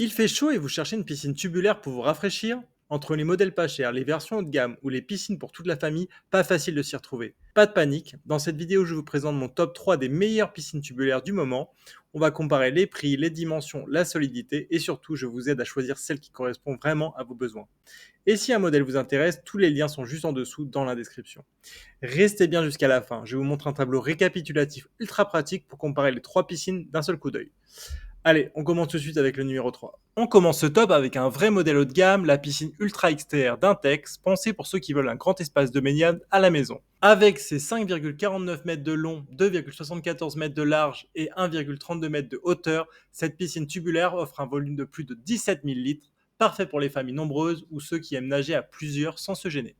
Il fait chaud et vous cherchez une piscine tubulaire pour vous rafraîchir? Entre les modèles pas chers, les versions haut de gamme ou les piscines pour toute la famille, pas facile de s'y retrouver. Pas de panique, dans cette vidéo je vous présente mon top 3 des meilleures piscines tubulaires du moment. On va comparer les prix, les dimensions, la solidité et surtout je vous aide à choisir celle qui correspond vraiment à vos besoins. Et si un modèle vous intéresse, tous les liens sont juste en dessous dans la description. Restez bien jusqu'à la fin, je vous montre un tableau récapitulatif ultra pratique pour comparer les trois piscines d'un seul coup d'œil. Allez, on commence tout de suite avec le numéro 3. On commence ce top avec un vrai modèle haut de gamme, la piscine Ultra XTR d'Intex, pensée pour ceux qui veulent un grand espace de baignade à la maison. Avec ses 5,49 mètres de long, 2,74 mètres de large et 1,32 mètres de hauteur, cette piscine tubulaire offre un volume de plus de 17 000 litres, parfait pour les familles nombreuses ou ceux qui aiment nager à plusieurs sans se gêner.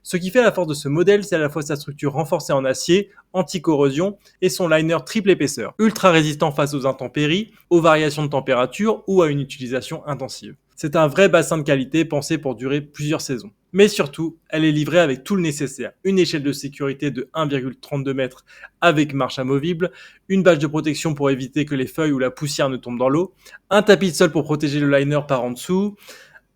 Ce qui fait la force de ce modèle, c'est à la fois sa structure renforcée en acier, anti-corrosion, et son liner triple épaisseur, ultra résistant face aux intempéries, aux variations de température ou à une utilisation intensive. C'est un vrai bassin de qualité pensé pour durer plusieurs saisons. Mais surtout, elle est livrée avec tout le nécessaire. Une échelle de sécurité de 1,32 m avec marche amovible, une bâche de protection pour éviter que les feuilles ou la poussière ne tombent dans l'eau, un tapis de sol pour protéger le liner par en dessous,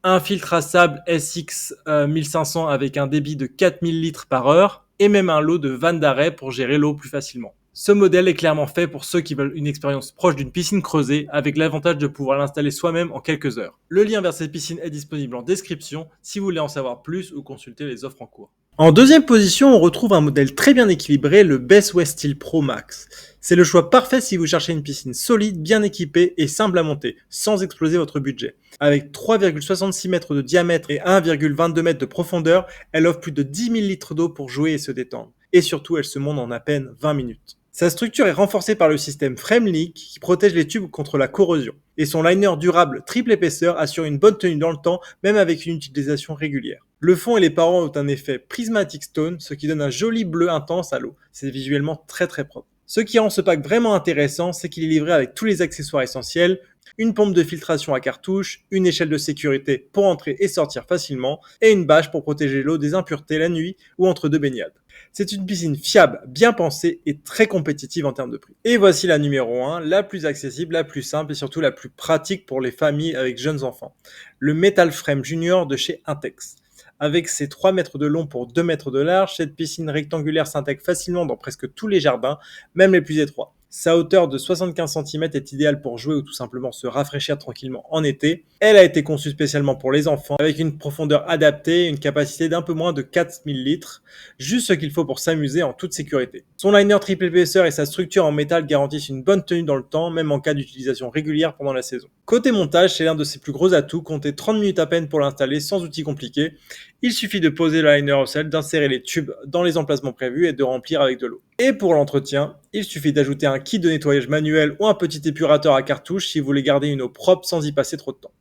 un filtre à sable SX 1500 avec un débit de 4000 litres par heure et même un lot de vannes d'arrêt pour gérer l'eau plus facilement. Ce modèle est clairement fait pour ceux qui veulent une expérience proche d'une piscine creusée avec l'avantage de pouvoir l'installer soi-même en quelques heures. Le lien vers cette piscine est disponible en description si vous voulez en savoir plus ou consulter les offres en cours. En deuxième position, on retrouve un modèle très bien équilibré, le Best West Steel Pro Max. C'est le choix parfait si vous cherchez une piscine solide, bien équipée et simple à monter, sans exploser votre budget. Avec 3,66 mètres de diamètre et 1,22 mètres de profondeur, elle offre plus de 10 000 litres d'eau pour jouer et se détendre. Et surtout, elle se monte en à peine 20 minutes. Sa structure est renforcée par le système Fremleak qui protège les tubes contre la corrosion. Et son liner durable triple épaisseur assure une bonne tenue dans le temps, même avec une utilisation régulière. Le fond et les parois ont un effet prismatic stone, ce qui donne un joli bleu intense à l'eau. C'est visuellement très très propre. Ce qui rend ce pack vraiment intéressant, c'est qu'il est livré avec tous les accessoires essentiels, une pompe de filtration à cartouche, une échelle de sécurité pour entrer et sortir facilement, et une bâche pour protéger l'eau des impuretés la nuit ou entre deux baignades. C'est une piscine fiable, bien pensée et très compétitive en termes de prix. Et voici la numéro 1, la plus accessible, la plus simple et surtout la plus pratique pour les familles avec jeunes enfants. Le Metal Frame Junior de chez Intex. Avec ses 3 mètres de long pour 2 mètres de large, cette piscine rectangulaire s'intègre facilement dans presque tous les jardins, même les plus étroits. Sa hauteur de 75 cm est idéale pour jouer ou tout simplement se rafraîchir tranquillement en été. Elle a été conçue spécialement pour les enfants avec une profondeur adaptée et une capacité d'un peu moins de 4000 litres, juste ce qu'il faut pour s'amuser en toute sécurité. Son liner triple épaisseur et sa structure en métal garantissent une bonne tenue dans le temps, même en cas d'utilisation régulière pendant la saison. Côté montage, c'est l'un de ses plus gros atouts, comptez 30 minutes à peine pour l'installer sans outils compliqués. Il suffit de poser le liner au sol, d'insérer les tubes dans les emplacements prévus et de remplir avec de l'eau. Et pour l'entretien, il suffit d'ajouter un kit de nettoyage manuel ou un petit épurateur à cartouche si vous voulez garder une eau propre sans y passer trop de temps.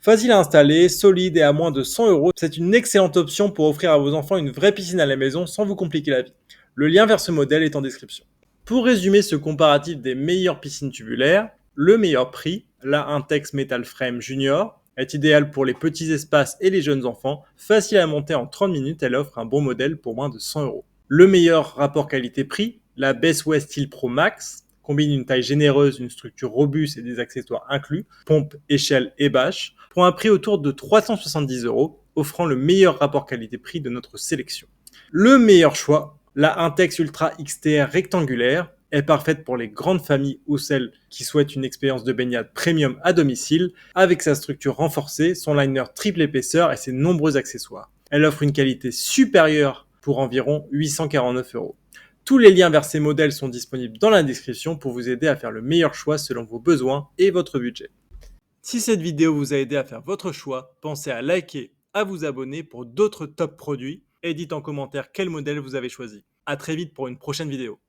Facile à installer, solide et à moins de 100 euros, c'est une excellente option pour offrir à vos enfants une vraie piscine à la maison sans vous compliquer la vie. Le lien vers ce modèle est en description. Pour résumer ce comparatif des meilleures piscines tubulaires, le meilleur prix, la Intex Metal Frame Junior, est idéale pour les petits espaces et les jeunes enfants. Facile à monter en 30 minutes, elle offre un bon modèle pour moins de 100 euros. Le meilleur rapport qualité-prix, la Best West Steel Pro Max, combine une taille généreuse, une structure robuste et des accessoires inclus, pompe, échelle et bâche, pour un prix autour de 370 euros, offrant le meilleur rapport qualité-prix de notre sélection. Le meilleur choix, la Intex Ultra XTR rectangulaire, est parfaite pour les grandes familles ou celles qui souhaitent une expérience de baignade premium à domicile, avec sa structure renforcée, son liner triple épaisseur et ses nombreux accessoires. Elle offre une qualité supérieure pour environ 849 euros. Tous les liens vers ces modèles sont disponibles dans la description pour vous aider à faire le meilleur choix selon vos besoins et votre budget. Si cette vidéo vous a aidé à faire votre choix, pensez à liker, à vous abonner pour d'autres top produits et dites en commentaire quel modèle vous avez choisi. À très vite pour une prochaine vidéo.